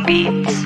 Beats.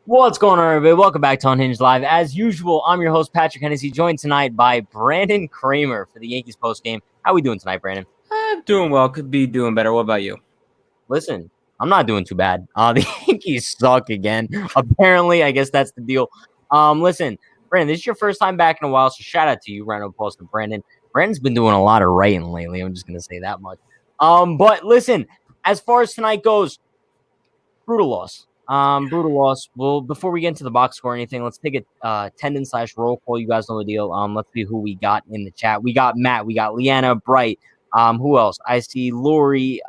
What's going on, everybody? Welcome back to Unhinged Live. As usual, I'm your host, Patrick Hennessy, joined tonight by Brandon Kramer for the Yankees postgame. How are we doing tonight, Brandon? I'm doing well. Could be doing better. What about you? Listen, I'm not doing too bad. The Yankees suck again. Apparently, I guess that's the deal. Listen, Brandon, this is your first time back in a while, so shout out to you, Rant Post and Brandon. Brandon's been doing a lot of writing lately. I'm just going to say that much. But listen, as far as tonight goes, brutal loss. Well, before we get into the box score or anything, let's take a attendance/roll call. You guys know the deal. Let's see who we got in the chat. We got Matt, we got Leanna, Bright. Who else? I see Lori,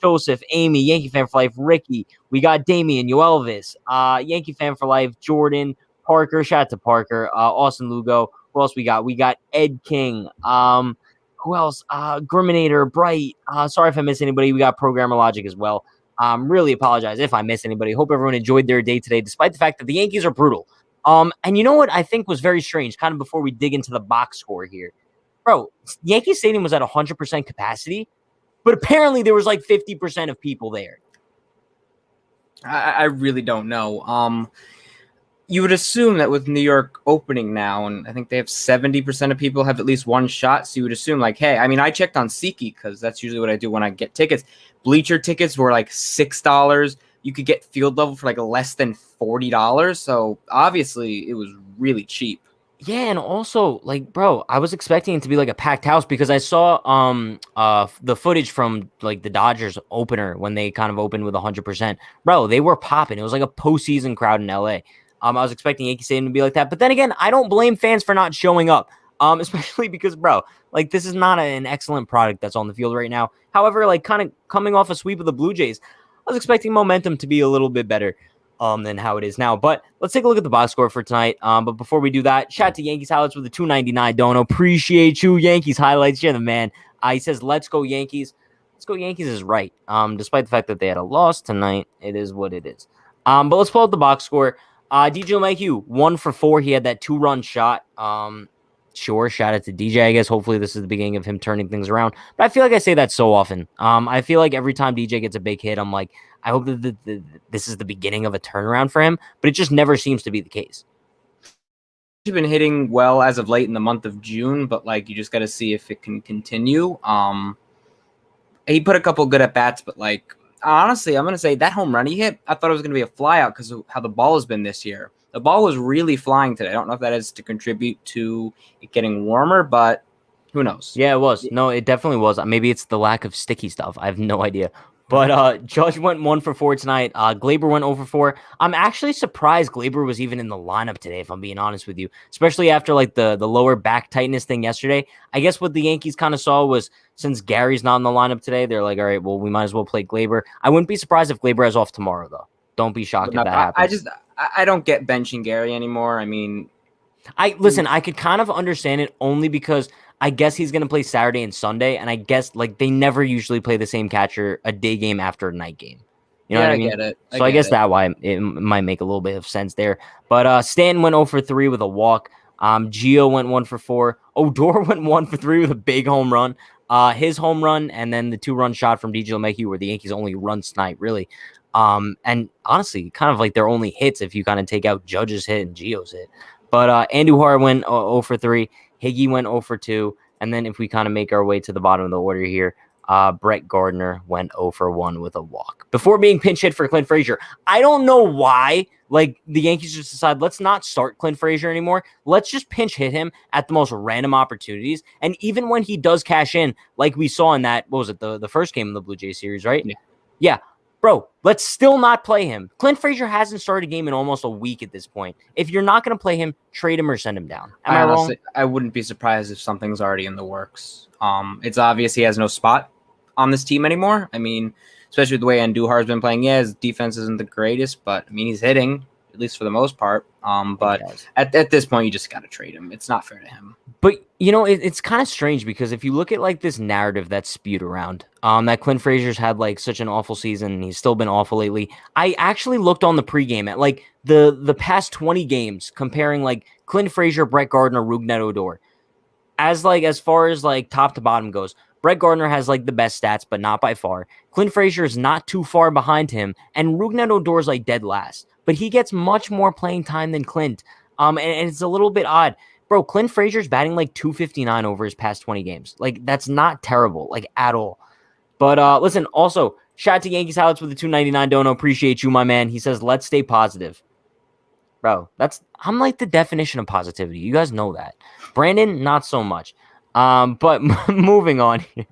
Joseph, Amy, Yankee fan for life, Ricky. We got Damian, Yoelvis, Yankee fan for life, Jordan, Parker. Shout out to Parker, Austin Lugo. Who else we got? We got Ed King. Who else? Griminator, Bright. Sorry if I miss anybody. We got Programmer Logic as well. Really apologize if I miss anybody. Hope everyone enjoyed their day today, despite the fact that the Yankees are brutal. And you know what I think was very strange, kind of before we dig into the box score here. Bro, Yankee Stadium was at 100% capacity, but apparently there was like 50% of people there. I really don't know. You would assume that with New York opening now, and I think they have 70% of people have at least one shot, so you would assume like, hey, I mean, I checked on SeatGeek because that's usually what I do when I get tickets. Bleacher tickets were like $6. You could get field level for like less than $40. So obviously it was really cheap. Yeah, and also, like, bro, I was expecting it to be like a packed house because I saw the footage from like the Dodgers opener when they kind of opened with 100%. Bro, they were popping. It was like a postseason crowd in LA. I was expecting Yankee Stadium to be like that. But then again, I don't blame fans for not showing up, especially because, bro, like, this is not an excellent product that's on the field right now. However, like, kind of coming off a sweep of the Blue Jays, I was expecting momentum to be a little bit better than how it is now. But let's take a look at the box score for tonight. But before we do that, shout out to Yankees Highlights with the $2.99 dono. Appreciate you, Yankees Highlights. You're the man. He says, let's go Yankees. Let's go Yankees is right. Despite the fact that they had a loss tonight, it is what it is. But let's pull up the box score. DJ LeMahieu, 1 for 4. He had that 2-run shot. Sure, shout out to DJ, I guess. Hopefully this is the beginning of him turning things around. But I feel like I say that so often. I feel like every time DJ gets a big hit, I'm like, I hope that this is the beginning of a turnaround for him. But it just never seems to be the case. He's been hitting well as of late in the month of June, but like you just got to see if it can continue. He put a couple good at-bats, but like, honestly, I'm going to say that home run he hit, I thought it was going to be a flyout because of how the ball has been this year. The ball was really flying today. I don't know if that is to contribute to it getting warmer, but who knows? Yeah, it was. No, it definitely was. Maybe it's the lack of sticky stuff. I have no idea. But Judge went 1 for 4 tonight. Gleyber went 0 for 4. I'm actually surprised Gleyber was even in the lineup today, if I'm being honest with you, especially after like the lower back tightness thing yesterday. I guess what the Yankees kind of saw was since Gary's not in the lineup today, they're like, all right, well, we might as well play Gleyber. I wouldn't be surprised if Gleyber has off tomorrow, though. Don't be shocked if that happens. I don't get benching Gary anymore. I mean, I could kind of understand it only because I guess he's going to play Saturday and Sunday, and I guess like they never usually play the same catcher a day game after a night game. You know what I mean? Get it. So I guess that why it might make a little bit of sense there. But Stanton went 0 for 3 with a walk. Gio went 1 for 4. Odor went 1 for 3 with a big home run. His home run and then the 2-run shot from DJ LeMahieu were the Yankees' only runs tonight, really. And honestly, kind of like their only hits if you kind of take out Judge's hit and Gio's hit. But Andujar went 0 for 3. Higgy went 0 for 2. And then if we kind of make our way to the bottom of the order here, Brett Gardner went 0 for 1 with a walk before being pinch hit for Clint Frazier. I don't know why, like, the Yankees just decide, let's not start Clint Frazier anymore. Let's just pinch hit him at the most random opportunities. And even when he does cash in, like we saw in that, what was it, the first game of the Blue Jays series, right? Yeah. Bro, let's still not play him. Clint Frazier hasn't started a game in almost a week at this point. If you're not going to play him, trade him or send him down. Am I wrong? I wouldn't be surprised if something's already in the works. It's obvious he has no spot on this team anymore. I mean, especially with the way Andujar's been playing. Yeah, his defense isn't the greatest, but I mean, he's hitting, at least for the most part. But at this point, you just got to trade him. It's not fair to him. But, you know, it's kind of strange because if you look at, like, this narrative that's spewed around, that Clint Frazier's had, like, such an awful season and he's still been awful lately. I actually looked on the pregame at, like, the past 20 games comparing, like, Clint Frazier, Brett Gardner, Rougned Odor. As far as, like, top to bottom goes, Brett Gardner has, like, the best stats, but not by far. Clint Frazier is not too far behind him, and Rougned Odor is, like, dead last. But he gets much more playing time than Clint, and it's a little bit odd. Bro, Clint Frazier's batting like 259 over his past 20 games. Like, that's not terrible, like, at all. But listen, also, shout out to Yankees Highlights with the 299 dono. Appreciate you, my man. He says, let's stay positive. Bro, I'm like the definition of positivity. You guys know that. Brandon, not so much. But moving on here.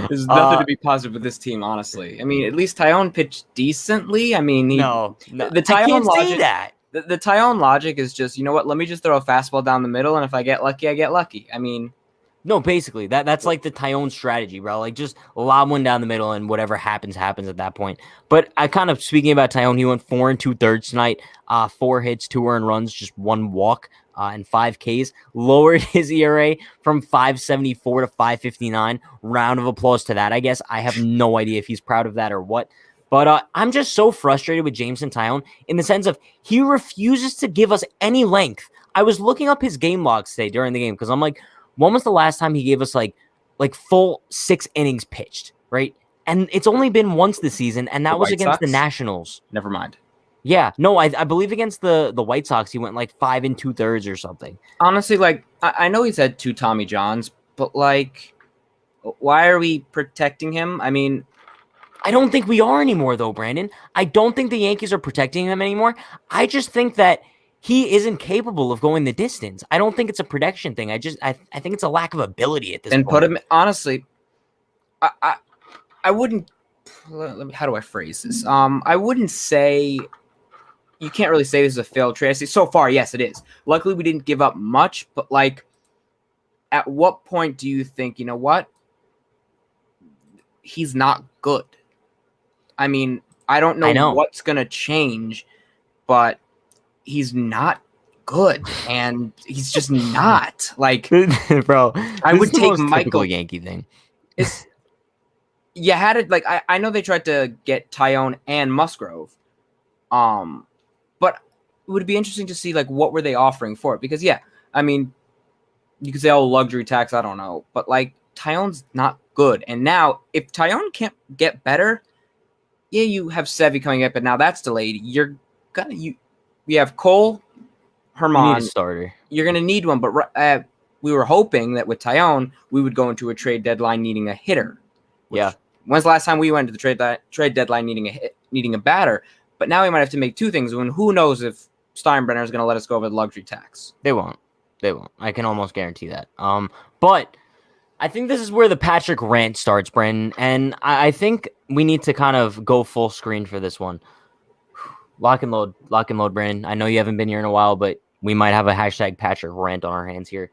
There's nothing to be positive with this team, honestly. I mean, at least Taijuan pitched decently. I mean, the Taijuan logic, say that. The Taijuan logic is just, you know what? Let me just throw a fastball down the middle, and if I get lucky, I get lucky. I mean, no, basically that's like the Taijuan strategy, bro. Like, just lob one down the middle, and whatever happens at that point. But I kind of, speaking about Taijuan, he went 4 2/3 tonight. 4 hits, 2 earned runs, just 1 walk. And 5 Ks, lowered his ERA from 5.74 to 5.59. Round of applause to that, I guess. I have no idea if he's proud of that or what. But I'm just so frustrated with Jameson Taillon in the sense of he refuses to give us any length. I was looking up his game logs today during the game because I'm like, when was the last time he gave us like full 6 innings pitched, right? And it's only been once this season, and that was against the Nationals. Never mind. Yeah, no, I believe against the White Sox, he went like 5 2/3 or something. Honestly, like, I know he's had 2 Tommy Johns, but, like, why are we protecting him? I mean, I don't think we are anymore, though, Brandon. I don't think the Yankees are protecting him anymore. I just think that he isn't capable of going the distance. I don't think it's a protection thing. I think it's a lack of ability at this point. And put him, honestly, I wouldn't, how do I phrase this? I wouldn't say, you can't really say this is a failed trade. So far, yes, it is. Luckily, we didn't give up much, but, like, at what point do you think, you know what? He's not good. I mean, I don't know what's going to change, but he's not good, and he's just not. Like, bro, I would take Michael Yankee thing. You had it, like, I know they tried to get Taillon and Musgrove, but it would be interesting to see, like, what were they offering for it? Because, yeah, I mean, you could say, oh, luxury tax, I don't know. But, like, Taillon's not good. And now, if Taillon can't get better, yeah, you have Sevy coming up, but now that's delayed. We have Cole, Herman. You need a starter. You're going to need one. But we were hoping that with Taillon, we would go into a trade deadline needing a hitter. Yeah. When's the last time we went to the trade deadline needing a batter? But now we might have to make 2 things. When who knows if Steinbrenner is going to let us go over the luxury tax? They won't. I can almost guarantee that. But I think this is where the Patrick rant starts, Brandon. And I think we need to kind of go full screen for this one. Lock and load, Brandon. I know you haven't been here in a while, but we might have a hashtag Patrick rant on our hands here.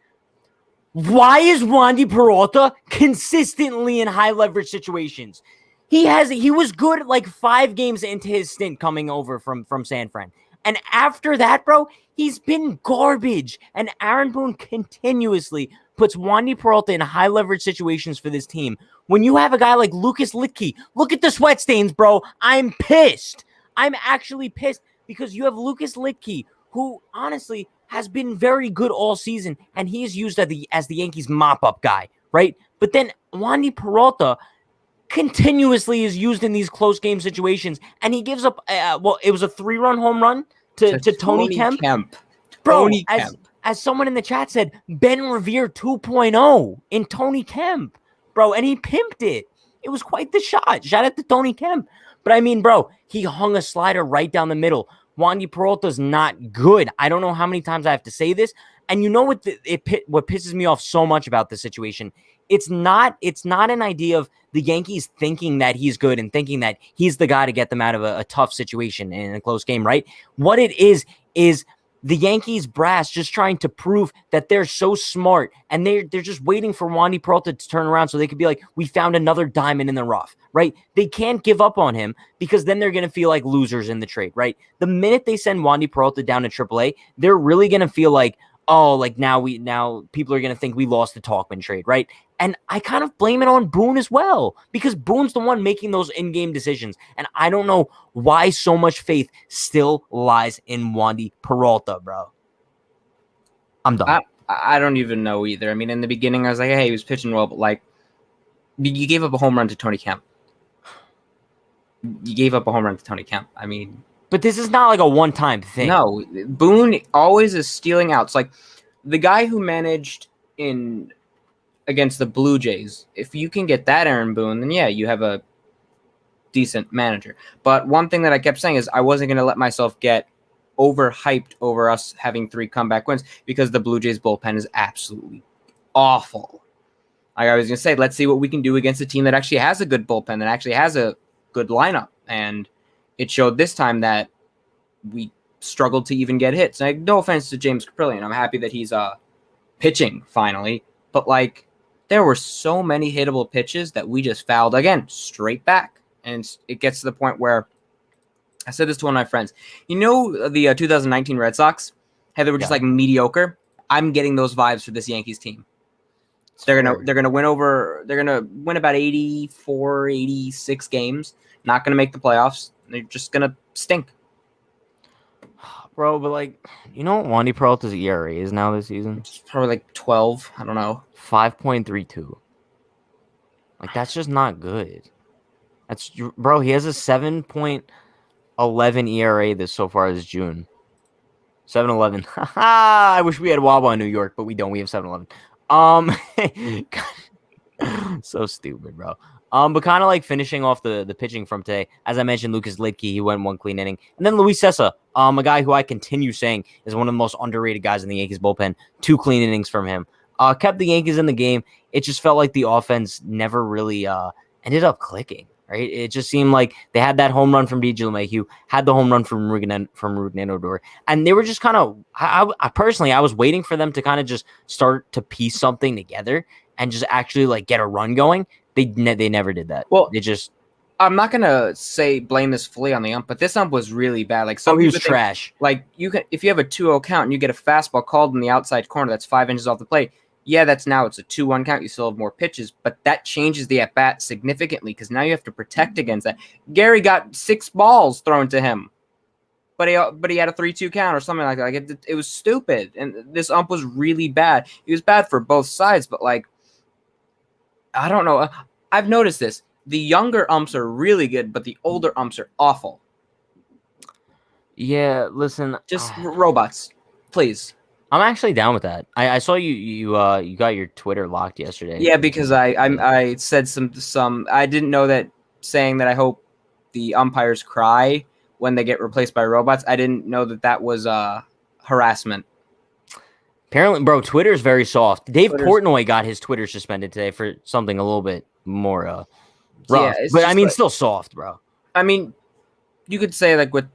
Why is Wandy Peralta consistently in high leverage situations? He was good like 5 games into his stint coming over from San Fran. And after that, bro, he's been garbage. And Aaron Boone continuously puts Wandy Peralta in high leverage situations for this team. When you have a guy like Lucas Litke, look at the sweat stains, bro. I'm pissed. I'm actually pissed because you have Lucas Litke, who honestly has been very good all season, and he is used as the Yankees mop-up guy, right? But then Wandy Peralta continuously is used in these close game situations, and he gives up, it was a 3-run home run to Tony Kemp. Bro, Tony Kemp. As someone in the chat said, Ben Revere 2.0 in Tony Kemp, bro, and he pimped it. It was quite the shot. Shout out to Tony Kemp. But I mean, bro, he hung a slider right down the middle. Wandy Peralta's not good. I don't know how many times I have to say this. And you know what what pisses me off so much about this situation? It's not an idea of the Yankees thinking that he's good and thinking that he's the guy to get them out of a tough situation in a close game, right? What it is the Yankees brass just trying to prove that they're so smart, and they're just waiting for Wandy Peralta to turn around so they could be like, we found another diamond in the rough, right? They can't give up on him because then they're going to feel like losers in the trade, right? The minute they send Wandy Peralta down to AAA, they're really going to feel like, oh, like now people are going to think we lost the Talkman trade, right? And I kind of blame it on Boone as well, because Boone's the one making those in-game decisions. And I don't know why so much faith still lies in Wandy Peralta, bro. I'm done. I don't even know either. I mean, in the beginning, I was like, hey, he was pitching well, but like, you gave up a home run to Tony Kemp. I mean, but this is not like a one-time thing. No, Boone always is stealing outs. Like the guy who managed against the Blue Jays, if you can get that Aaron Boone, then yeah, you have a decent manager. But one thing that I kept saying is I wasn't going to let myself get overhyped over us having 3 comeback wins because the Blue Jays bullpen is absolutely awful. Like I was going to say, let's see what we can do against a team that actually has a good bullpen, that actually has a good lineup. And it showed this time that we struggled to even get hits. Like, no offense to James Caprillion. I'm happy that he's pitching finally. But like, there were so many hittable pitches that we just fouled again, straight back. And it gets to the point where I said this to one of my friends. You know the 2019 Red Sox? Hey, they were just like mediocre. I'm getting those vibes for this Yankees team. They're gonna win about 84, 86 games. Not gonna make the playoffs. They're just gonna stink. Bro, but like, you know what Wandy Peralta's ERA is now this season? It's probably like 12. I don't know. 5.32. Like, that's just not good. Bro, he has a 7.11 ERA so far this June. 7-11. I wish we had Wawa in New York, but we don't. We have 7-11. So stupid, bro. But kind of like finishing off the pitching from today, as I mentioned, Lucas Lidke, he went 1 clean inning. And then Luis Sessa, a guy who I continue saying is one of the most underrated guys in the Yankees bullpen. 2 clean innings from him. Kept the Yankees in the game. It just felt like the offense never really ended up clicking, right? It just seemed like they had that home run from DJ LeMahieu, had the home run from Ruben Odor, and they were just kind of, I personally, I was waiting for them to kind of just start to piece something together and just actually like get a run going. They never did that. Well, they just. I'm not gonna say blame this fully on the ump, but this ump was really bad. Like he was trash. Like if you have a 2-0 count and you get a fastball called in the outside corner that's 5 inches off the plate, yeah, it's a 2-1 count. You still have more pitches, but that changes the at bat significantly because now you have to protect against that. Gary got 6 balls thrown to him, but he had a 3-2 count or something like that. Like it was stupid, and this ump was really bad. He was bad for both sides, but like, I don't know. I've noticed this. The younger umps are really good, but the older umps are awful. Yeah, listen. Just robots, please. I'm actually down with that. I saw you got your Twitter locked yesterday. Yeah, because I said some. I didn't know that saying that I hope the umpires cry when they get replaced by robots. I didn't know that was harassment. Apparently, bro, Twitter's very soft. Portnoy got his Twitter suspended today for something a little bit more rough. Yeah, but I mean, still soft, bro. I mean, you could say like with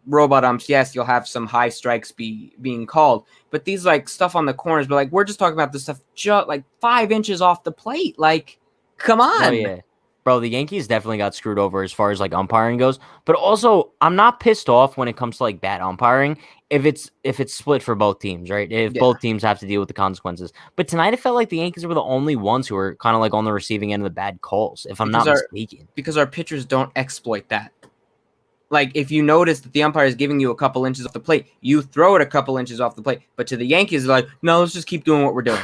robot umps, yes, you'll have some high strikes being called, but these like stuff on the corners, but like we're just talking about this stuff just like 5 inches off the plate. Like, come on. Oh, yeah. Bro, the Yankees definitely got screwed over as far as like umpiring goes. But also, I'm not pissed off when it comes to like bad umpiring if it's split for both teams, right? If Yeah. both teams have to deal with the consequences. But tonight it felt like the Yankees were the only ones who were kind of like on the receiving end of the bad calls, if I'm not mistaken. Because our pitchers don't exploit that. Like, if you notice that the umpire is giving you a couple inches off the plate, you throw it a couple inches off the plate. But to the Yankees, they're like, no, let's just keep doing what we're doing.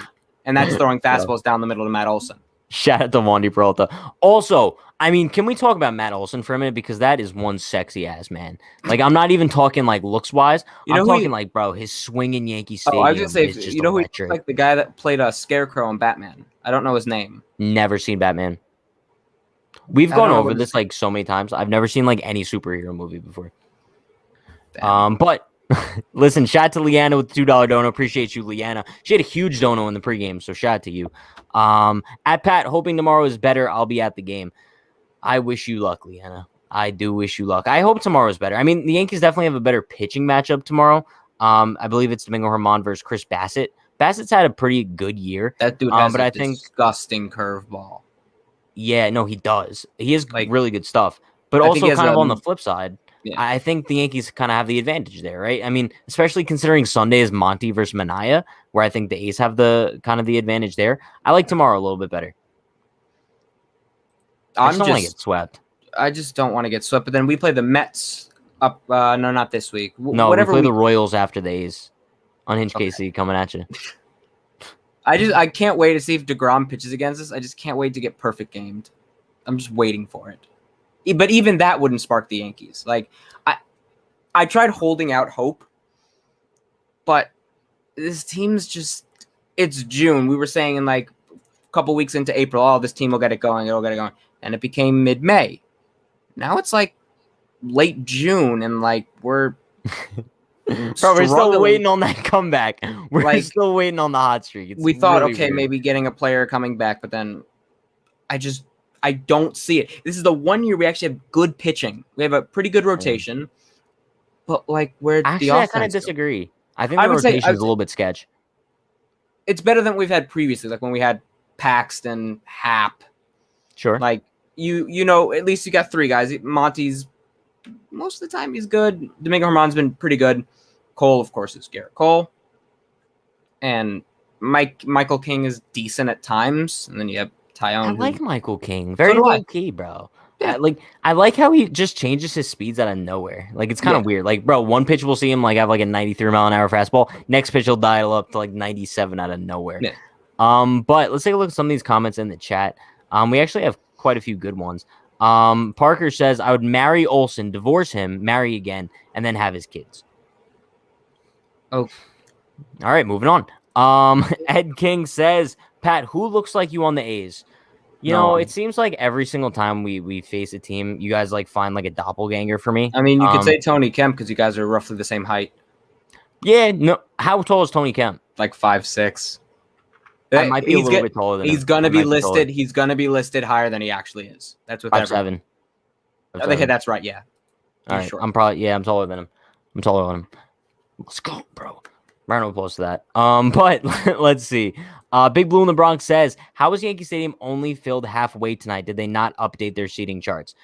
And that's throwing fastballs down the middle to Matt Olson. Shout out to Wandy Peralta. Also, I mean, can we talk about Matt Olson for a minute? Because that is one sexy ass man. Like, I'm not even talking like looks wise. I'm talking like, bro, his swing in Yankee Stadium I was gonna say, is just you know who electric. like the guy that played a Scarecrow in Batman. I don't know his name. Never seen Batman. We've gone over this like so many times. I've never seen like any superhero movie before. But listen, shout out to Leanna with the $2 dono. Appreciate you, Leanna. She had a huge dono in the pregame, so shout out to you. At Pat, hoping tomorrow is better. I'll be at the game. I wish you luck, Leanna. I do wish you luck. I hope tomorrow is better. I mean, the Yankees definitely have a better pitching matchup tomorrow. I believe it's Domingo Germán versus Chris Bassett. Bassett's had a pretty good year. That dude has a disgusting curveball. Yeah, no, he does. He has like really good stuff. But also kind of on the flip side, I think the Yankees kind of have the advantage there, right? I mean, especially considering Sunday is Monty versus Manaea, where I think the A's have the kind of the advantage there. I like tomorrow a little bit better. I just don't want to get swept. I just don't want to get swept. But then we play the Mets up. No, not this week. No, we play the Royals after the A's. Unhinged KC coming at you. I can't wait to see if DeGrom pitches against us. I just can't wait to get perfect gamed. I'm just waiting for it. But even that wouldn't spark the Yankees. Like, I tried holding out hope, but this team's just, it's June. We were saying in like a couple weeks into April, oh, this team will get it going. It'll get it going. And it became mid-May. Now it's like late June and like we're Bro, we're still waiting on that comeback. We're like, still waiting on the hot streak. We thought, really okay, maybe getting a player coming back, but then I don't see it. This is the one year we actually have good pitching. We have a pretty good rotation, but like where the offense I kind of disagree. I think the rotation is a little bit sketch. It's better than we've had previously, like when we had Paxton, Happ. Sure. Like you know, at least you got three guys. Monty's most of the time he's good. Domingo Germán's been pretty good. Cole, of course, is Garrett Cole. And Michael King is decent at times. And then you have Taijuan. I like Michael King. Very low key, bro. Yeah. I like how he just changes his speeds out of nowhere. Like, it's kind of weird. Like, bro, one pitch we'll see him like have like a 93-mile-an-hour fastball. Next pitch he'll dial up to like 97 out of nowhere. Yeah. But let's take a look at some of these comments in the chat. We actually have quite a few good ones. Parker says, I would marry Olson, divorce him, marry again, and then have his kids. Oh. All right, moving on. Ed King says, Pat, who looks like you on the A's? You know, it seems like every single time we face a team, you guys like find like a doppelganger for me. I mean, you could say Tony Kemp because you guys are roughly the same height. Yeah, no. How tall is Tony Kemp? Like 5'6". I might be a little bit taller than him. He's gonna be listed. He's gonna be listed higher than he actually is. That's what 5'7". That's right. Yeah. All right. Short. I'm taller than him. Let's go, bro. Round of applause to that. But let's see. Big Blue in the Bronx says, how was Yankee Stadium only filled halfway tonight? Did they not update their seating charts?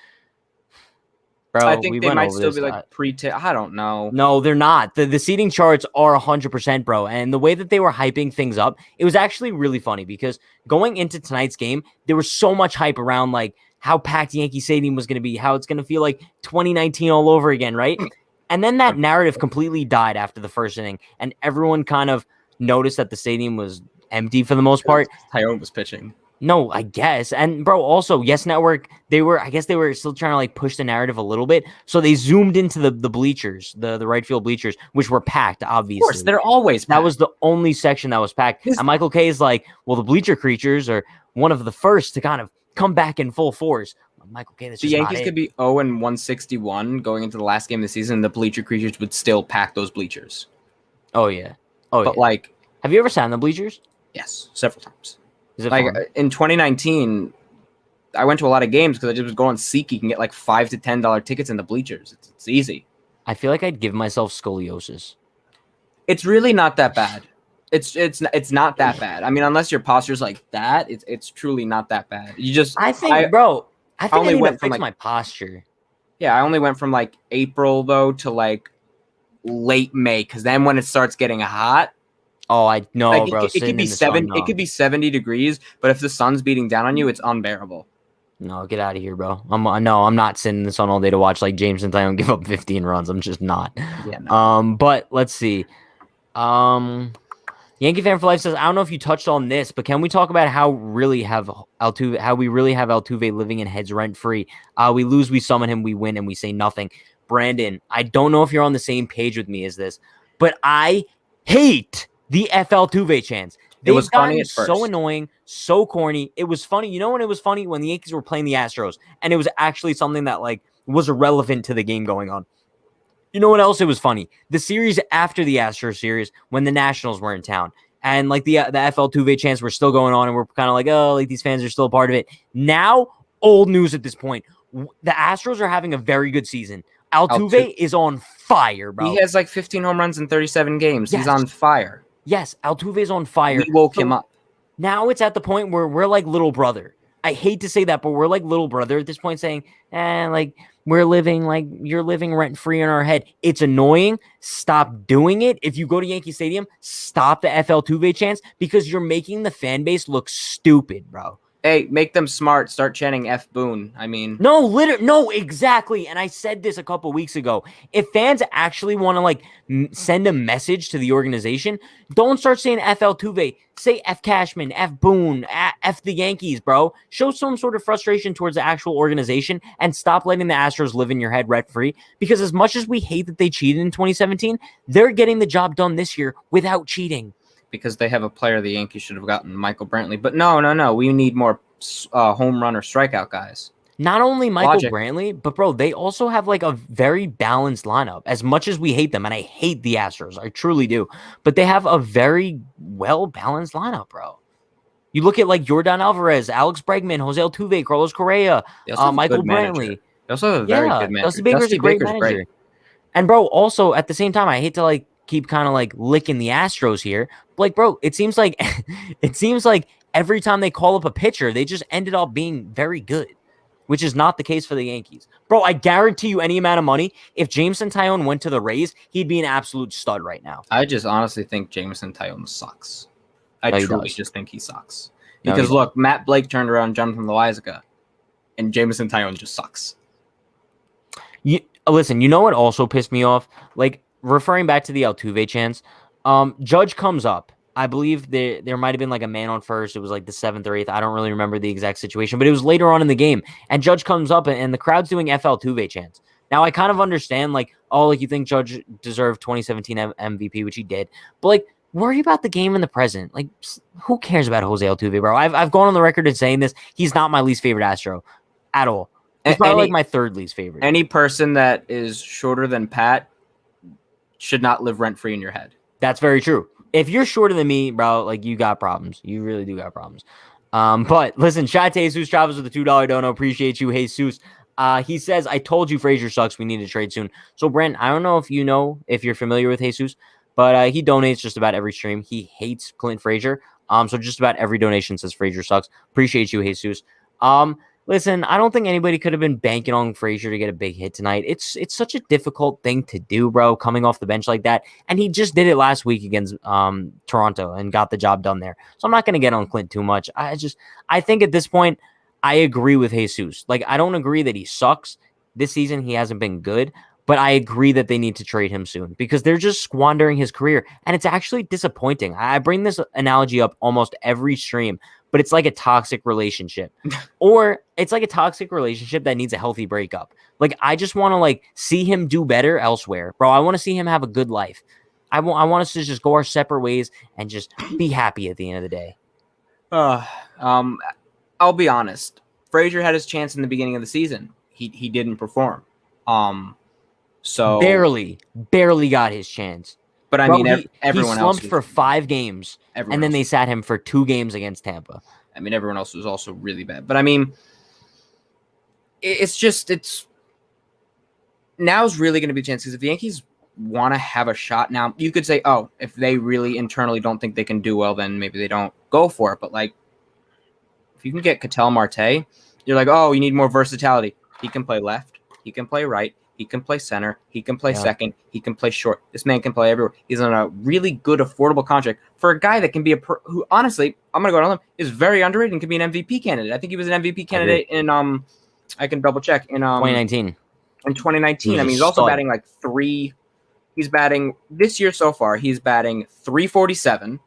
Bro, I think they might still be like pre-tip. I don't know. No, they're not. The seating charts are 100%, bro. And the way that they were hyping things up, it was actually really funny because going into tonight's game, there was so much hype around like how packed Yankee Stadium was going to be, how it's going to feel like 2019 all over again, right? And then that narrative completely died after the first inning, and everyone kind of noticed that the stadium was empty for the most part. Taijuan was pitching. No, I guess. And bro, also, Yes Network, they were still trying to like push the narrative a little bit. So they zoomed into the bleachers, the right field bleachers, which were packed, obviously. Of course, they're always packed. That was the only section that was packed. And Michael K is like, well, the bleacher creatures are one of the first to kind of come back in full force. Michael K, the Yankees could be 0-161 going into the last game of the season, and the bleacher creatures would still pack those bleachers. Oh yeah. But like, have you ever sat in the bleachers? Yes, several times. Is it like fun? In 2019? I went to a lot of games because I just was going SeatGeek. You can get like $5 to $10 tickets in the bleachers. It's easy. I feel like I'd give myself scoliosis. It's really not that bad. It's not that bad. I mean, unless your posture's like that, it's truly not that bad. I think, bro, I I think I only need to went from fix like my posture. I only went from like April though to like late May, because then when it starts getting hot, Oh, I know, like bro. it could Sitting be in the sun, it no. could be 70 degrees, but if the sun's beating down on you, it's unbearable. No, get out of here, bro. I'm not sitting in the sun all day to watch like James and Taijuan give up 15 runs. I'm just not. Yeah, no. But let's see. Um, Yankee fan for life says, I don't know if you touched on this, but can we talk about how we really have Altuve living in heads rent free? We lose, we summon him, we win, and we say nothing. Brandon, I don't know if you're on the same page with me as this, but I hate the FL Tuve chants. It was They've funny gotten at so first. annoying, so corny. It was funny. You know when it was funny? When the Yankees were playing the Astros, and it was actually something that like was relevant to the game going on. You know what else? It was funny. The series after the Astros series, when the Nationals were in town, and like the FL Tuve chants were still going on, and we're kind of like, oh, like these fans are still a part of it. Now, old news at this point. The Astros are having a very good season. Altuve is on fire, bro. He has like 15 home runs in 37 games. Yes. He's on fire. Yes, Altuve is on fire. We woke him up. Now it's at the point where we're like little brother. I hate to say that, but we're like little brother at this point saying, like you're living rent free in our head. It's annoying. Stop doing it. If you go to Yankee Stadium, stop the FL Tuve chants because you're making the fan base look stupid, bro. Hey, make them smart. Start chanting F Boone. I mean, no, exactly. And I said this a couple weeks ago. If fans actually want to like send a message to the organization, don't start saying FL Tuve. Say F Cashman, F Boone, F the Yankees, bro. Show some sort of frustration towards the actual organization and stop letting the Astros live in your head rent free. Because as much as we hate that they cheated in 2017, they're getting the job done this year without cheating. Because they have a player the Yankees should have gotten, Michael Brantley. But no. We need more home run or strikeout guys. Not only Michael Brantley, but bro, they also have like a very balanced lineup. As much as we hate them, and I hate the Astros, I truly do, but they have a very well-balanced lineup, bro. You look at like Yordan Alvarez, Alex Bregman, Jose Altuve, Carlos Correa, Michael Brantley. They also have a very good manager. Dusty Baker's a great manager. Great. And bro, also at the same time, I hate to like keep kind of like licking the Astros here. But like, bro, it seems like every time they call up a pitcher, they just ended up being very good, which is not the case for the Yankees. Bro, I guarantee you any amount of money, if Jameson Taillon went to the Rays, he'd be an absolute stud right now. I just honestly think Jameson Taillon sucks. I truly just think he sucks. Because look, Matt Blake turned around Jonathan Loaizaga, and Jameson Taillon just sucks. Listen, you know what also pissed me off? Like, referring back to the Altuve chants, Judge comes up. I believe there might have been like a man on first. It was like the 7th or 8th. I don't really remember the exact situation, but it was later on in the game. And Judge comes up and the crowd's doing FL Tuve chants. Now, I kind of understand, like, oh, like you think Judge deserved 2017 MVP, which he did. But, like, worry about the game in the present. Like, who cares about Jose Altuve, bro? I've gone on the record in saying this. He's not my least favorite Astro at all. He's probably like my 3rd least favorite. Any person that is shorter than Pat should not live rent-free in your head. That's very true. If you're shorter than me, bro, like you got problems. You really do got problems. But listen, shout out to Jesus Chavez with the $2 dono. Appreciate you, Jesus. He says, I told you Frazier sucks. We need to trade soon. So, Brent, I don't know if you're familiar with Jesus, but he donates just about every stream. He hates Clint Frazier. So just about every donation says Frazier sucks. Appreciate you, Jesus. Listen, I don't think anybody could have been banking on Frazier to get a big hit tonight. It's such a difficult thing to do, bro, coming off the bench like that. And he just did it last week against Toronto and got the job done there. So I'm not going to get on Clint too much. I think at this point, I agree with Jesus. Like, I don't agree that he sucks. This season, he hasn't been good. But I agree that they need to trade him soon because they're just squandering his career. And it's actually disappointing. I bring this analogy up almost every stream, but it's like a toxic relationship. Or it's like a toxic relationship that needs a healthy breakup. Like, I just want to like see him do better elsewhere. Bro, I want to see him have a good life. I want us to just go our separate ways and just be happy at the end of the day. I'll be honest. Frazier had his chance in the beginning of the season. He didn't perform. So barely got his chance. But I mean, everyone else slumped for 5 games, and then they sat him for 2 games against Tampa. I mean, everyone else was also really bad. But I mean, it's now's really going to be a chance because if the Yankees want to have a shot now, you could say, oh, if they really internally don't think they can do well, then maybe they don't go for it. But like, if you can get Ketel Marte, you're like, oh, you need more versatility. He can play left. He can play right. He can play center. He can play second. He can play short. This man can play everywhere. He's on a really good, affordable contract for a guy that can be who, honestly, I'm gonna go on a limb, is very underrated and can be an MVP candidate. I think he was an MVP candidate in I can double check in 2019. In 2019, I mean, he's also batting like He's batting this year so far. He's batting 347.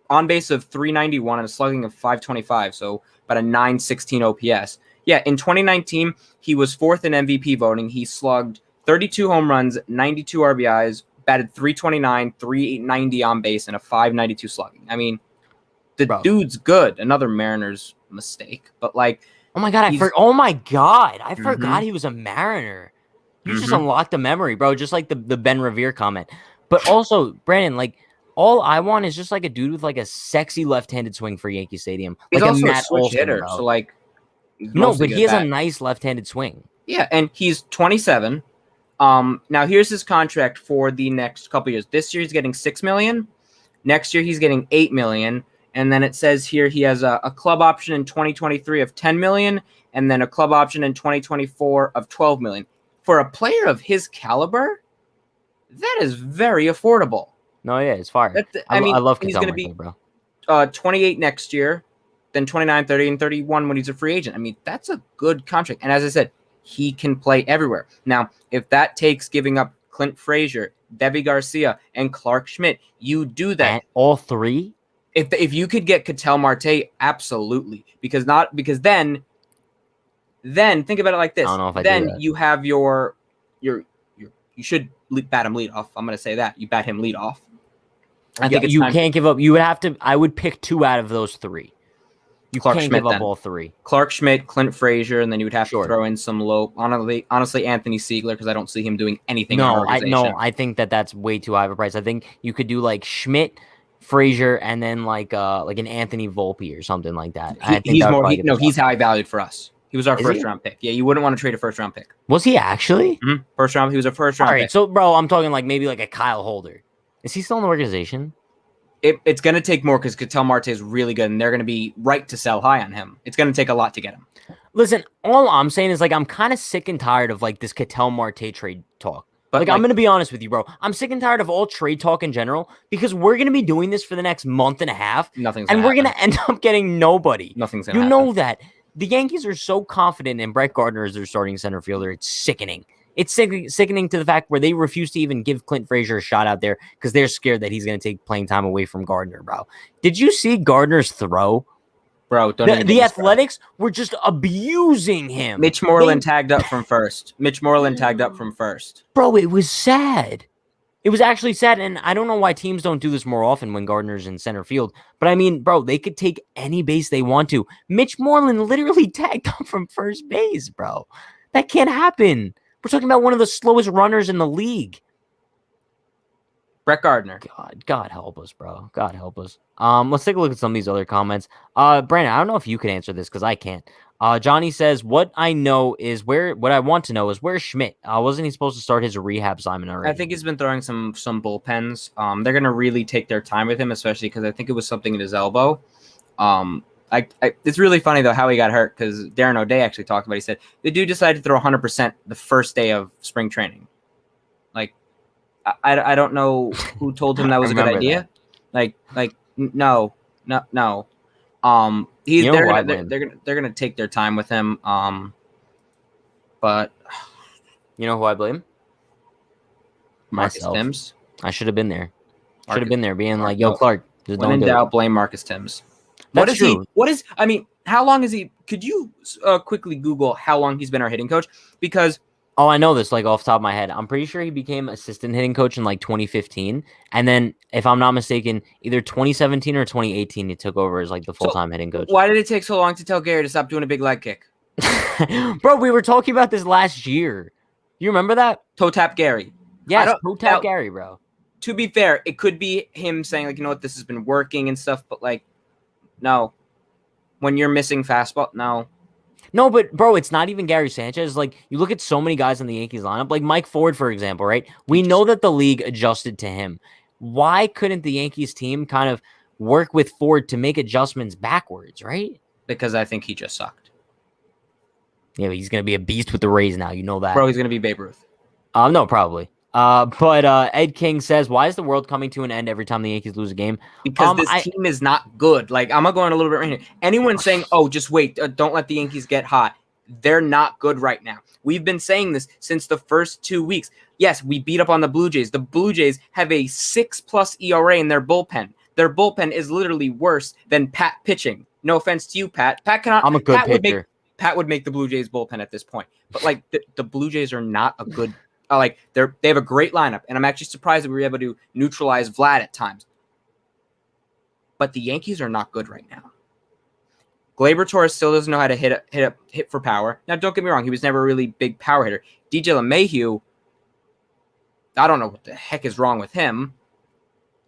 On base of 391 and a slugging of 525, so about a 916 OPS. Yeah, in 2019, he was fourth in MVP voting. He slugged 32 home runs, 92 RBIs, batted 329, 390 on base, and a 592 slugging. I mean, the dude's good. Another Mariners mistake, but like, oh my god, I forgot he was a Mariner. You just unlocked the memory, bro. Just like the Ben Revere comment. But also, Brandon, like, all I want is just like a dude with like a sexy left-handed swing for Yankee Stadium. He's like also a Matt switch Olson, hitter, bro. so like, no, but he has a nice left-handed swing. Yeah, and he's 27. Now here's his contract for the next couple years. This year he's getting $6 million. Next year he's getting $8 million, and then it says here he has a club option in 2023 of $10 million, and then a club option in 2024 of $12 million. For a player of his caliber, that is very affordable. No, yeah, it's fire. I love he's going to be 28 next year, then 29, 30, and 31 when he's a free agent. I mean, that's a good contract. And as I said, he can play everywhere. Now, if that takes giving up Clint Frazier, Deivi Garcia, and Clark Schmidt, you do that. And all three? If you could get Ketel Marte, absolutely. Because then think about it like this. I don't know if then you have you should bat him lead off. I'm going to say that. You bat him lead off. I think you can't give up. You would have to. I would pick two out of those three. You Clark can't Schmidt, give up all three. Clark Schmidt, Clint Frazier, and then you would have to throw in some low. Honestly, Anthony Siegler, because I don't see him doing anything. I think that's way too high of a price. I think you could do like Schmidt, Frazier, and then like an Anthony Volpe or something like that. He's high valued for us. He was our first round pick. Yeah, you wouldn't want to trade a first round pick. Was he actually? Mm-hmm. First round. He was a first round. All right, pick. So bro, I'm talking like maybe like a Kyle Holder. Is he still in the organization? It's going to take more because Ketel Marte is really good, and they're going to be right to sell high on him. It's going to take a lot to get him. Listen, all I'm saying is like I'm kind of sick and tired of like this Ketel Marte trade talk. But I'm going to be honest with you, bro. I'm sick and tired of all trade talk in general because we're going to be doing this for the next month and a half. We're going to end up getting nobody. Nothing's going to happen. You know that. The Yankees are so confident in Brett Gardner as their starting center fielder. It's sickening. It's sickening to the fact where they refuse to even give Clint Frazier a shot out there because they're scared that he's going to take playing time away from Gardner, bro. Did you see Gardner's throw? Bro, the Athletics were just abusing him. Mitch Moreland tagged up from first. Bro, it was sad. It was actually sad, and I don't know why teams don't do this more often when Gardner's in center field. But I mean, bro, they could take any base they want to. Mitch Moreland literally tagged up from first base, bro. That can't happen. We're talking about one of the slowest runners in the league. Brett Gardner. God help us, bro. God help us. Let's take a look at some of these other comments. Brandon, I don't know if you can answer this because I can't. Johnny says, what I want to know is where's Schmidt? Wasn't he supposed to start his rehab assignment already? I think he's been throwing some bullpens. They're going to really take their time with him, especially because I think it was something in his elbow. It's really funny, though, how he got hurt because Darren O'Day actually talked about it. He said the dude decided to throw 100% the first day of spring training. Like, I don't know who told him that was a good idea. That. No. They're gonna take their time with him. But you know who I blame? Marcus Timms. I should have been there. Should have been there, being like, "Yo, Clark." When in doubt, blame Marcus Timms. That's true. How long is he? Could you quickly Google how long he's been our hitting coach? Because I know this like off the top of my head. I'm pretty sure he became assistant hitting coach in like 2015, and then if I'm not mistaken, either 2017 or 2018 he took over as like the full-time hitting coach. Why did it take so long to tell Gary to stop doing a big leg kick? Bro, we were talking about this last year. You remember that? Toe tap Gary. Yes, toe tap Gary, bro. To be fair, it could be him saying like, you know what, this has been working and stuff, but like, no. When you're missing fastball, no. No, but bro, it's not even Gary Sanchez. Like, you look at so many guys in the Yankees lineup, like Mike Ford, for example, right? We know that the league adjusted to him. Why couldn't the Yankees team kind of work with Ford to make adjustments backwards, right? Because I think he just sucked. Yeah, but he's going to be a beast with the Rays now. You know that. Bro, he's going to be Babe Ruth. No, probably. But Ed King says, why is the world coming to an end every time the Yankees lose a game? Because this team is not good. Like, I'm going a little bit right here. Anyone saying, oh, just wait, don't let the Yankees get hot. They're not good right now. We've been saying this since the first 2 weeks. Yes, we beat up on the Blue Jays. The Blue Jays have a 6+ ERA in their bullpen. Their bullpen is literally worse than Pat pitching. No offense to you, Pat. Pat cannot. I'm a good pitcher. Pat would make the Blue Jays bullpen at this point. But like the Blue Jays are not a good. They have a great lineup, and I'm actually surprised that we were able to neutralize Vlad at times. But the Yankees are not good right now. Gleyber Torres still doesn't know how to hit for power. Now, don't get me wrong, he was never a really big power hitter. DJ LeMahieu, I don't know what the heck is wrong with him.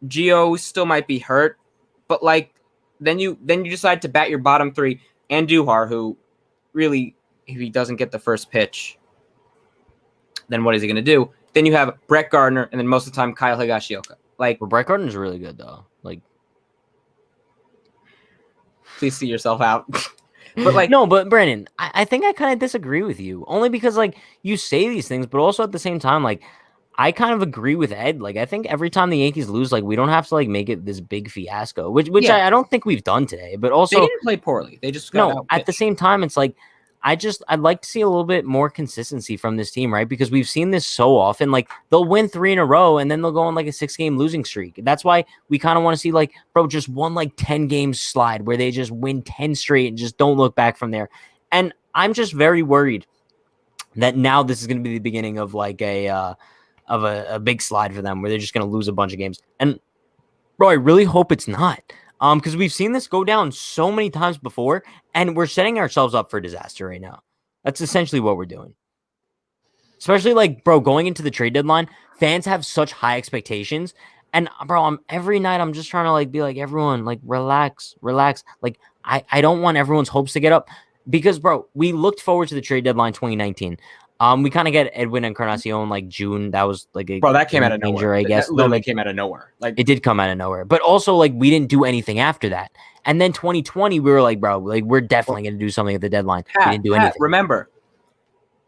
Gio still might be hurt, but like then you decide to bat your bottom three and Duhar, who really, if he doesn't get the first pitch, then what is he going to do? Then you have Brett Gardner, and then most of the time Kyle Higashioka. Like, Brett Gardner's really good though. Like, please see yourself out. But like, no, but Brandon, I think I kind of disagree with you, only because like you say these things, but also at the same time, like I kind of agree with Ed. Like, I think every time the Yankees lose, like we don't have to like make it this big fiasco, which I don't think we've done today. But also, they didn't play poorly. They just got at the same time, it's like I'd like to see a little bit more consistency from this team, right? Because we've seen this so often. Like, they'll win 3 in a row and then they'll go on like a 6-game losing streak. That's why we kind of want to see, like, bro, just one like 10 games slide where they just win 10 straight and just don't look back from there. And I'm just very worried that now this is going to be the beginning of like a big slide for them where they're just going to lose a bunch of games. And bro, I really hope it's not. Because we've seen this go down so many times before, and we're setting ourselves up for disaster right now. That's essentially what we're doing. Especially, like, bro, going into the trade deadline, fans have such high expectations. And, bro, every night I'm just trying to, like, be like, everyone, like, relax. Like, I don't want everyone's hopes to get up. Because, bro, we looked forward to the trade deadline 2019. We kind of get Edwin Encarnacion like June. That was like a that came out of nowhere. I guess that literally came out of nowhere. Like, it did come out of nowhere. But also, like, we didn't do anything after that. And then 2020, we were like, bro, like we're definitely going to do something at the deadline. We didn't do anything. Remember,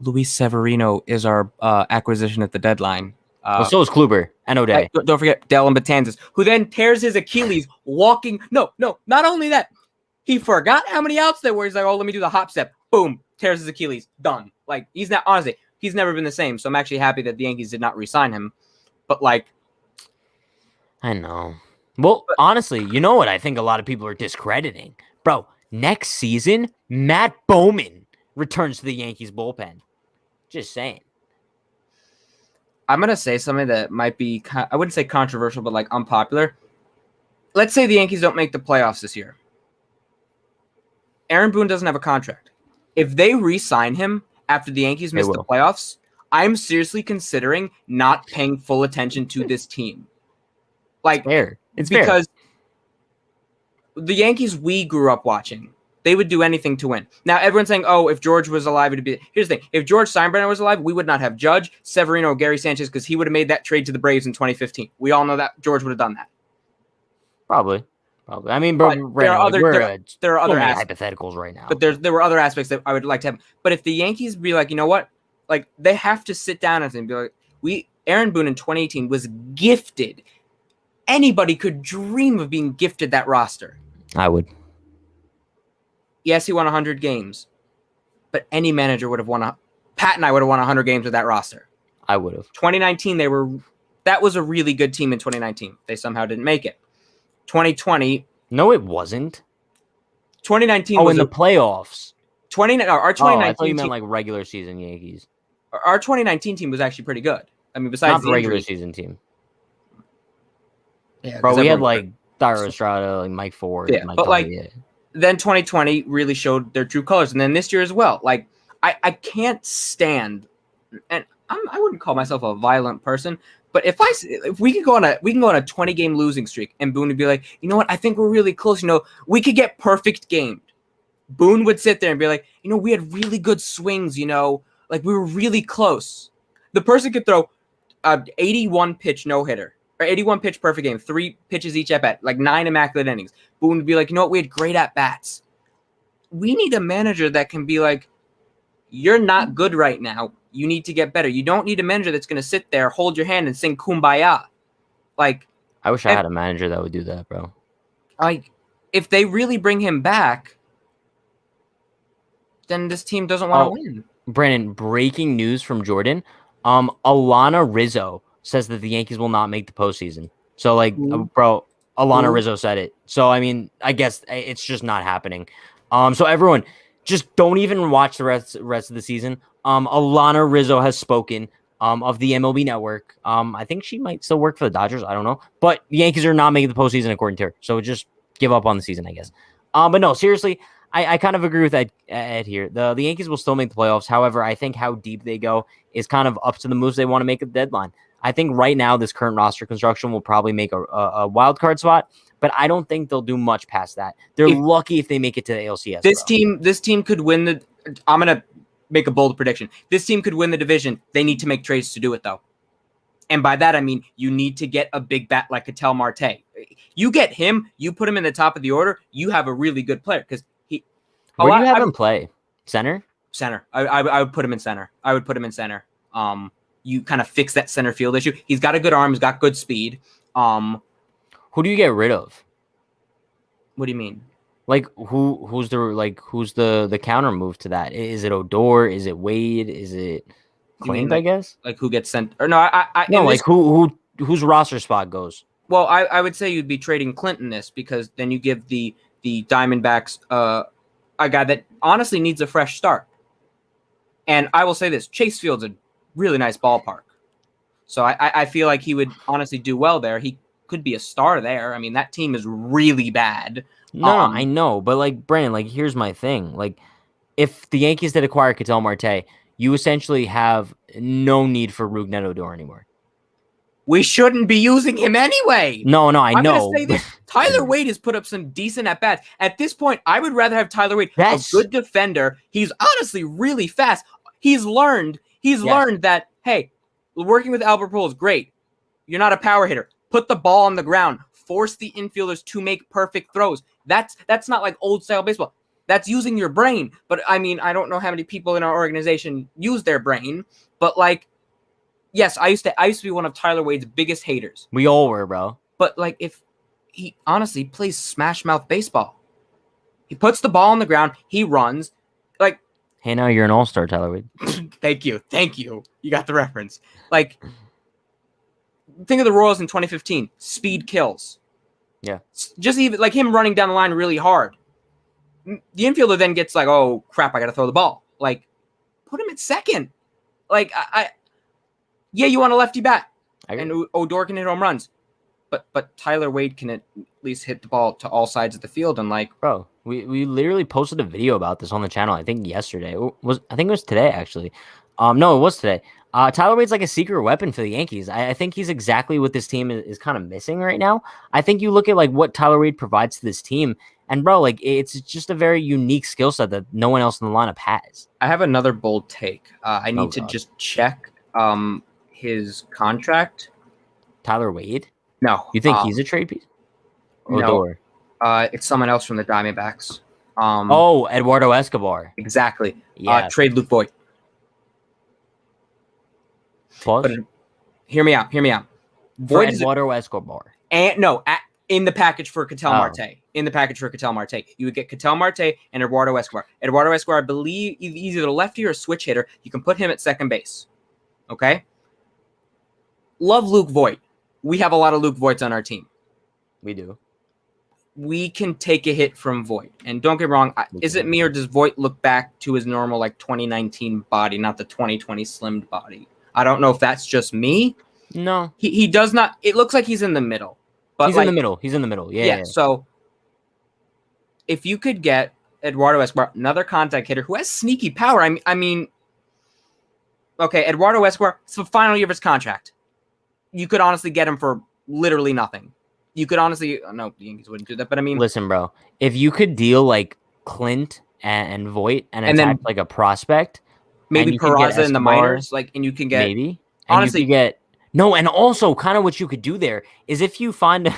Luis Severino is our acquisition at the deadline. So is Kluber and O'Day. Don't forget Dellin Betances, who then tears his Achilles walking. No, not only that, he forgot how many outs there were. He's like, oh, let me do the hop step. Boom, tears his Achilles. Done. Like, he's not, honestly, he's never been the same. So I'm actually happy that the Yankees did not re-sign him. But like, I know. Well, honestly, you know what I think a lot of people are discrediting? Bro, next season, Matt Bowman returns to the Yankees bullpen. Just saying. I'm going to say something that might be, I wouldn't say controversial, but like unpopular. Let's say the Yankees don't make the playoffs this year. Aaron Boone doesn't have a contract. If they re-sign him after the Yankees miss the playoffs, I'm seriously considering not paying full attention to this team. Like, it's because the Yankees we grew up watching, they would do anything to win. Now, everyone's saying, oh, if George was alive, it'd be... Here's the thing. If George Steinbrenner was alive, we would not have Judge, Severino, Gary Sanchez, because he would have made that trade to the Braves in 2015. We all know that George would have done that. Probably. I mean, bro, there are other hypotheticals right now. But there were other aspects that I would like to have. But if the Yankees be like, you know what? Like, they have to sit down and be like, Aaron Boone in 2018 was gifted. Anybody could dream of being gifted that roster. I would. Yes, he won 100 games. But any manager would have won Pat and I would have won 100 games with that roster. I would have. 2019, that was a really good team in 2019. They somehow didn't make it. 2020. No, it wasn't. 2019 was in the playoffs. Our 2019 I thought you meant like regular season Yankees. Our 2019 team was actually pretty good. I mean, besides the regular season team. Yeah, bro, we had like Thairo Estrada, like Mike Ford. Yeah, but like then 2020 really showed their true colors, and then this year as well. Like I can't stand, and I wouldn't call myself a violent person. But if we could go on a 20-game losing streak, and Boone would be like, you know what, I think we're really close. You know, we could get perfect gamed. Boone would sit there and be like, you know, we had really good swings. You know, like we were really close. The person could throw a 81 pitch no hitter, or 81 pitch perfect game, 3 pitches each at bat, like 9 immaculate innings. Boone would be like, you know what? We had great at bats. We need a manager that can be like, you're not good right now. You need to get better. You don't need a manager that's going to sit there, hold your hand, and sing Kumbaya. Like, I wish I had a manager that would do that, bro. Like, if they really bring him back, then this team doesn't want to win. Brandon, breaking news from Jordan. Alana Rizzo says that the Yankees will not make the postseason. So, like, bro, Alana Rizzo said it. So, I mean, I guess it's just not happening. So everyone, just don't even watch the rest of the season. Alana Rizzo has spoken of the MLB Network. I think she might still work for the Dodgers. I don't know. But the Yankees are not making the postseason according to her. So just give up on the season, I guess. But no, seriously, I kind of agree with Ed here. The Yankees will still make the playoffs. However, I think how deep they go is kind of up to the moves they want to make at the deadline. I think right now this current roster construction will probably make a wild card spot, but I don't think they'll do much past that. They're lucky if they make it to the ALCS. This team could win the. I'm gonna make a bold prediction. This team could win the division. They need to make trades to do it, though. And by that, I mean you need to get a big bat like Ketel Marte. You get him, you put him in the top of the order, you have a really good player. Because where do you have him play? Center? Center. I would put him in center. You kind of fix that center field issue. He's got a good arm. He's got good speed. Who do you get rid of? What do you mean? Like who's the counter move to that? Is it Odor? Is it Wade? Is it Clint? I guess. Like who gets sent? Or no, whose roster spot goes? Well, I would say you'd be trading Clint in this because then you give the Diamondbacks a guy that honestly needs a fresh start. And I will say this: Chase Field's a really nice ballpark, so I feel like he would honestly do well there. He could be a star there. I mean, that team is really bad. No, I know, but like Brandon, like here's my thing: like if the Yankees did acquire Ketel Marte, you essentially have no need for Rougned Odor anymore. We shouldn't be using him anyway. No, I know. I'm gonna say this: Tyler Wade has put up some decent at bats. At this point, I would rather have Tyler Wade, a good defender. He's honestly really fast. He's learned that, hey, working with Albert Pujols is great. You're not a power hitter. Put the ball on the ground. Force the infielders to make perfect throws. That's not like old style baseball. That's using your brain. But I mean, I don't know how many people in our organization use their brain. But like, yes, I used to be one of Tyler Wade's biggest haters. We all were, bro. But like, if he honestly plays smash mouth baseball, he puts the ball on the ground. He runs. Like, hey, now you're an all-star, Tyler Wade. Thank you. You got the reference. Like, think of the Royals in 2015. Speed kills. Yeah. Just even like him running down the line really hard. The infielder then gets like, oh crap, I got to throw the ball. Like, put him at second. Like, yeah, you want a lefty bat, and Odor can hit home runs, but Tyler Wade can at least hit the ball to all sides of the field. And like, bro, we literally posted a video about this on the channel. I think yesterday I think it was today actually. No, it was today. Tyler Wade's like a secret weapon for the Yankees. I think he's exactly what this team is kind of missing right now. I think you look at like what Tyler Wade provides to this team, and bro, like it's just a very unique skill set that no one else in the lineup has. I have another bold take. I need to just check his contract. Tyler Wade? No. You think he's a trade piece? No. It's someone else from the Diamondbacks. Eduardo Escobar. Exactly. Yeah. Trade Luke Voit. But hear me out. For Eduardo Escobar. In the package for Ketel Marte. In the package for Ketel Marte. You would get Ketel Marte and Eduardo Escobar. Eduardo Escobar, I believe, either a lefty or a switch hitter. You can put him at second base. Okay? Love Luke Voit. We have a lot of Luke Voits on our team. We do. We can take a hit from Voit. And don't get me wrong, is it me or does Voit look back to his normal like 2019 body, not the 2020 slimmed body? I don't know if that's just me. No. He does not. It looks like he's in the middle. But he's in the middle. He's in the middle. Yeah. So if you could get Eduardo Escobar, another contact hitter who has sneaky power. I mean, okay, Eduardo Escobar, it's the final year of his contract. You could honestly get him for literally nothing. You could honestly, no, the Yankees wouldn't do that. But I mean, listen, bro, if you could deal like Clint and Voit and then like a prospect, maybe Peraza in the minors, like, and you can get maybe honestly you could get No, and also kind of what you could do there is if you find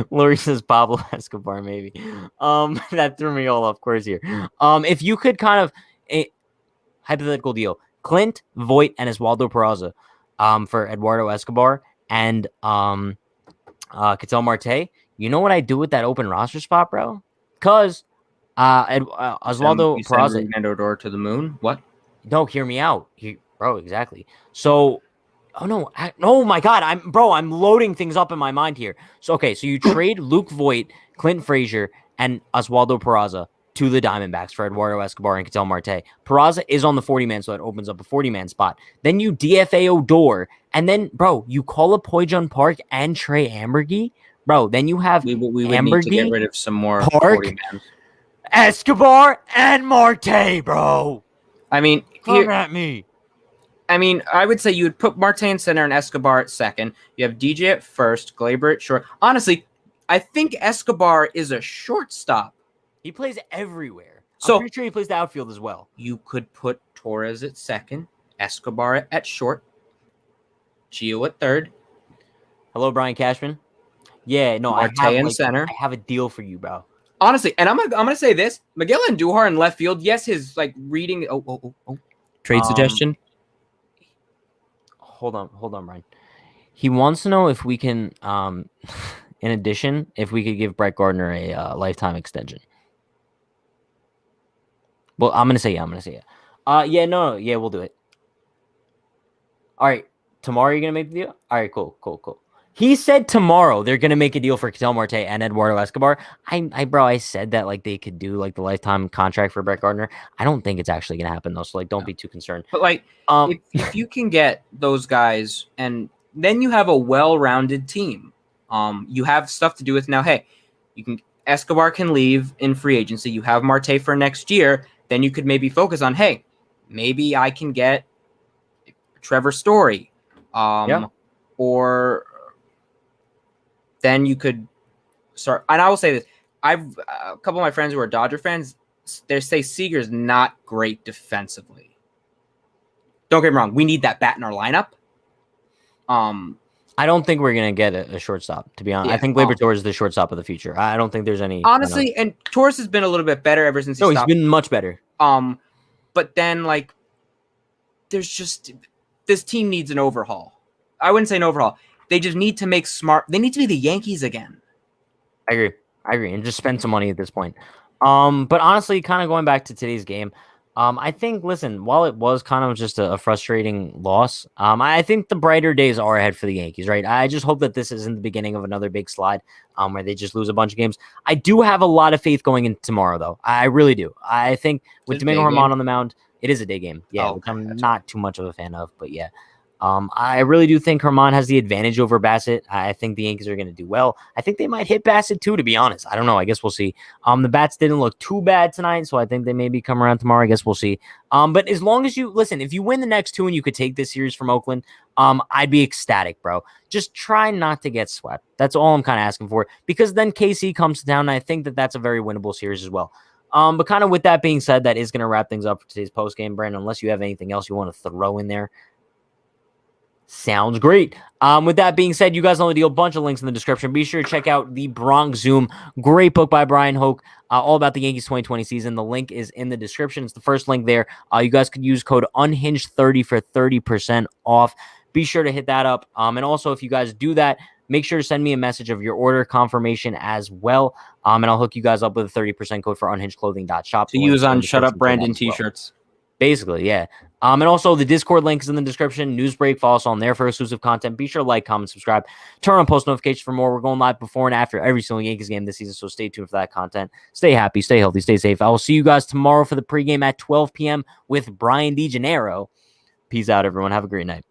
Lori says Pablo Escobar, maybe. That threw me all off course here. If you could kind of a hypothetical deal, Clint, Voit, and Oswaldo Peraza, for Eduardo Escobar and Ketel Marte. You know what I do with that open roster spot, bro? Because Oswaldo You send Peraza. Fernando Odor to the moon. What? No, hear me out, bro. Exactly. So, oh no, oh my God, I'm loading things up in my mind here. So okay, so you trade Luke Voit, Clint Frazier, and Oswaldo Peraza to the Diamondbacks for Eduardo Escobar and Ketel Marte. Peraza is on the 40-man, so that opens up a 40-man spot. Then you DFA Odor, and then, bro, you call up Hoyjun Park and Trey Ambergy. Bro, then you have we would need to get rid of some more Park, 40-man. Escobar, and Marte, bro. I mean, come at me. I mean, I would say you would put Marte in center and Escobar at second. You have DJ at first, Glaber at short. Honestly, I think Escobar is a shortstop. He plays everywhere. So, I'm pretty sure he plays the outfield as well. You could put Torres at second, Escobar at short, Gio at third. Hello, Brian Cashman. Yeah, no, Marte I have in center. I have a deal for you, bro. Honestly, and I'm gonna say this: Miguel Andujar in left field. Yes, his reading. Trade suggestion. Hold on, Brian. He wants to know if we can, in addition, if we could give Brett Gardner a lifetime extension. Well, I'm gonna say yeah. Yeah, no, yeah, we'll do it. All right, tomorrow you're gonna make the deal. All right, cool. He said tomorrow they're gonna make a deal for Ketel Marte and Eduardo Escobar. I said that like they could do like the lifetime contract for Brett Gardner. I don't think it's actually gonna happen though. So like, don't be too concerned. But like, if you can get those guys, and then you have a well-rounded team. You have stuff to do with now. Hey, Escobar can leave in free agency. You have Marte for next year. Then you could maybe focus on, hey, maybe I can get Trevor Story, or then you could start. And I will say this: a couple of my friends who are Dodger fans, they say Seager's not great defensively. Don't get me wrong; we need that bat in our lineup. I don't think we're gonna get a shortstop. To be honest, I think Gleyber Torres is the shortstop of the future. I don't think there's any. Honestly, and Torres has been a little bit better ever since. He's been much better. But then like, there's just this team needs an overhaul. I wouldn't say an overhaul. They just need to make smart. They need to be the Yankees again. I agree, and just spend some money at this point. But honestly, kind of going back to today's game. I think, listen, while it was kind of just a frustrating loss, I think the brighter days are ahead for the Yankees, right? I just hope that this isn't the beginning of another big slide where they just lose a bunch of games. I do have a lot of faith going into tomorrow, though. I really do. I think with Domingo Germán on the mound, it is a day game. Yeah, which I'm not too much of a fan of, but yeah. I really do think Germán has the advantage over Bassett. I think the Yankees are going to do well. I think they might hit Bassett too, to be honest. I don't know. I guess we'll see. The bats didn't look too bad tonight, so I think they maybe come around tomorrow. I guess we'll see. But as long as if you win the next two and you could take this series from Oakland, I'd be ecstatic, bro. Just try not to get swept. That's all I'm kind of asking for, because then KC comes to town, and I think that that's a very winnable series as well. But kind of with that being said, that is going to wrap things up for today's postgame, Brandon, unless you have anything else you want to throw in there. Sounds great. With that being said, you guys know the deal. Bunch of links in the description. Be sure to check out the Bronx Zoom. Great book by Brian Hoke, all about the Yankees 2020 season. The link is in the description. It's the first link there. You guys could use code Unhinged30 for 30% off. Be sure to hit that up. And also, if you guys do that, make sure to send me a message of your order confirmation as well. And I'll hook you guys up with a 30% code for unhingedclothing.shop. To use on Shut Up Brandon t-shirts. Basically, yeah. And also the Discord link is in the description. Newsbreak, follow us on there for exclusive content. Be sure to like, comment, subscribe, turn on post notifications for more. We're going live before and after every single Yankees game this season, so stay tuned for that content. Stay happy, stay healthy, stay safe. I will see you guys tomorrow for the pregame at 12 p.m. with Brian DeGennaro. Peace out, everyone. Have a great night.